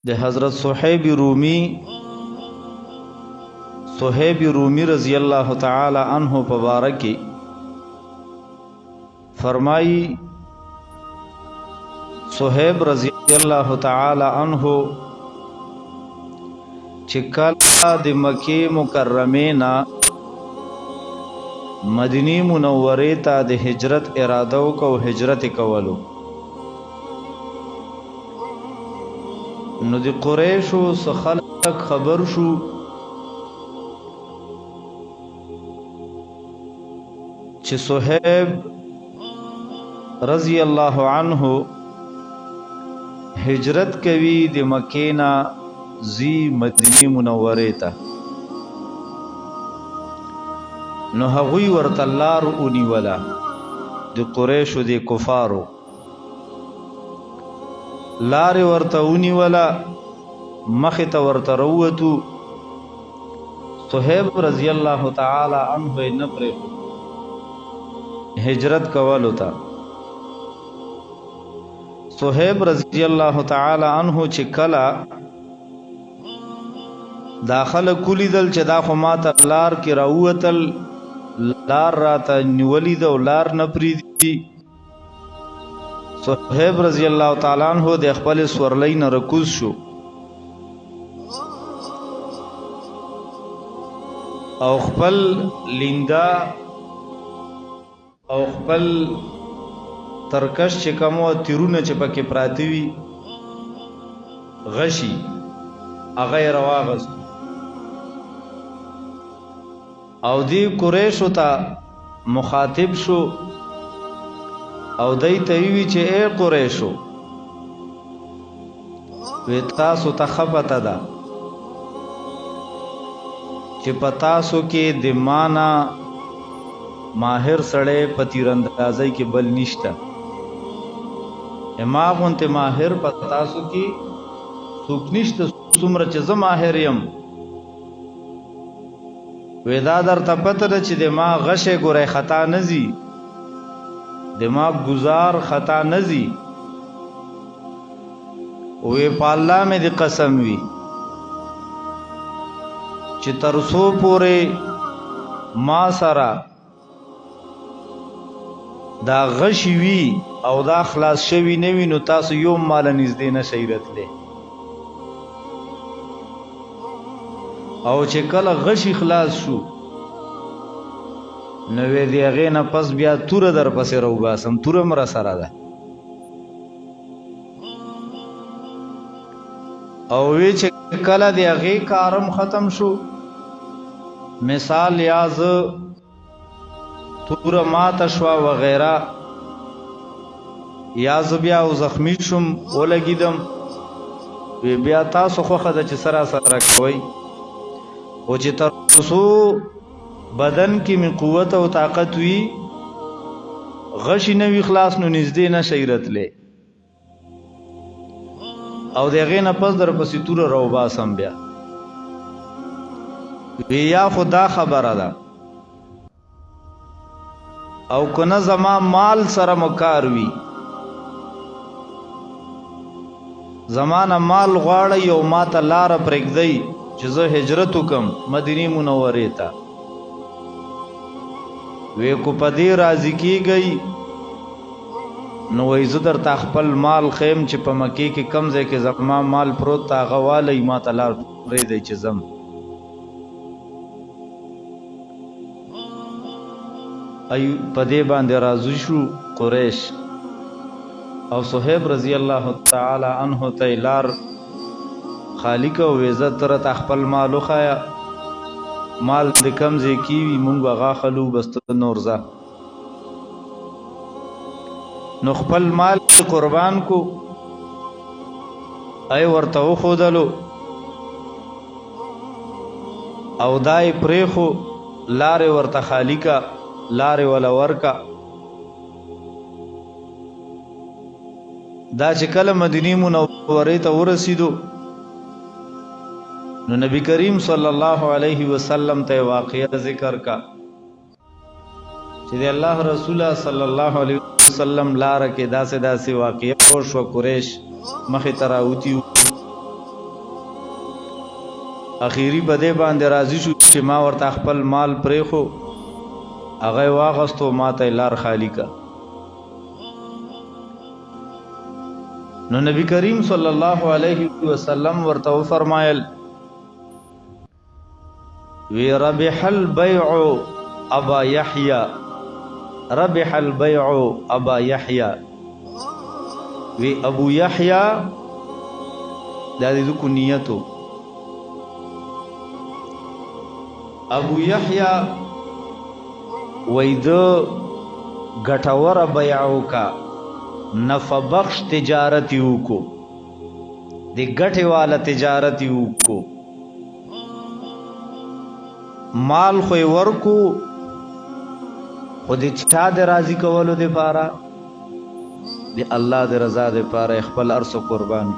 د حضرت صہیب رومی رضی اللہ تعالی عنہ پبارکی فرمائی صہیب رضی اللہ تعالی عنہ چکلا د مکی مکرمینا مدینی منوری تا د ہجرت ارادو کو ہجرت کولو نو دی قریشو سخلق خبر شو چه صہیب رضی اللہ عنہ ہجرت کوي د مکینا زی مدینی منوری تا نو هغوی ورته لار ونیوله د قریشو د کفارو لار ورته ونیوله مخې ته ورته روتو صہیب رضی اللہ تعالی عنہ نه پرېښود هجرت کولو ته صہیب رضی اللہ تعالی عنہ چې کله داخل کولی دل چې دا خو ماته لار کې راوتل لار راته نیولی ده او لار نه پرېږدي صہیب رضی اللہ تعالی عنہ د خپل سورلی نه رکوز شو او خپل لیندا او خپل ترکش چې کومو تیرونه چې پکې پراتی وي غشي هغه یې راواغست او دی قریشو ته مخاطب شو او دی ته وی چې اے قریشو وی تاسو ته خبره ده چې پتاسو کې د مانا ماهر سړی په تیراندازۍ کې بل نشته ما غونته ماهر پتاسو کې څوک نشته څومره چې زه ماهر یم ودا درته پته ده چې د ما غشه ګورې خطا نزي دماغ گزار خطا نزی وی پالا میں دی قسم وی چی ترسو پورے ما سرا دا غشی وی او دا خلاص شوی نوی نو تاسو یوم مالا نزدی نشیرت لے او چی کل غشی خلاص شو نوې دی هغې نه پس بیا توره در پسې راوباسم توره م را سره ده او وی چې کله د هغې کارم ختم شو مثال یا زه توره ماته شوه وغیره یا زه بیا زخمی شم ولګېدم وی بیا تاسو خوښه ده چې سره سره کوئ خو چې تر څو بدن کی من قوت او طاقت وی غشی نوی خلاص نو نزدې نه شیرت لے او دغه نه پس در پسې تور راو باسم بیا بیا خدا خبره ده او کنه زما مال سره مکار وی زمانه مال غواړی او ماته لار پرېږدی چې زه هجرت وکم مدینه منوره ته وی کو پدی راضی کی گئی نو وی زدر تا خپل مال خیم چې په مکی کې کم ځای کې زما مال پروت تا غوالی ما ته لار پرېږدی چې ځم ای پدی باندې راضي شو قریش او صہیب رضی اللہ تعالی عنہ ته لار خالق او عزت تر خپل مال خیا مال د کم ځای کی وي مونږ هغه خلو بس نور ځه نو خپل مال قربان کو ای ورته وښودلو او دای پرېښو لارې ورته خالي کا لارې وله ورکه دا چې کله مدینې منورې ته ورسېدو نو نبی کریم صلی الله علیه وسلم ته واقعه ذکر کا چې الله رسول صلی الله علیه وسلم لار کې داسې واقعه وشو قریش مخې ته راوتي اخیری بده باندې راضی شو چې ما ورته خپل مال پرېخو هغه واغستو ماته لار خالی کا نو نبی کریم صلی الله علیه وسلم ورته فرمایل وی ربح البيع ابا يحيى ربح البيع ابا يحيى وی ابو يحيى دا دې کو نیتو ابو يحيى وید غټور بیعو کا نفع بخش تجارتی وکو دی غټه والا تجارتی وکو مال خو ورکو خو دې چا د راضی کولو د پاره دی الله د رضا د پاره خپل ارس قربان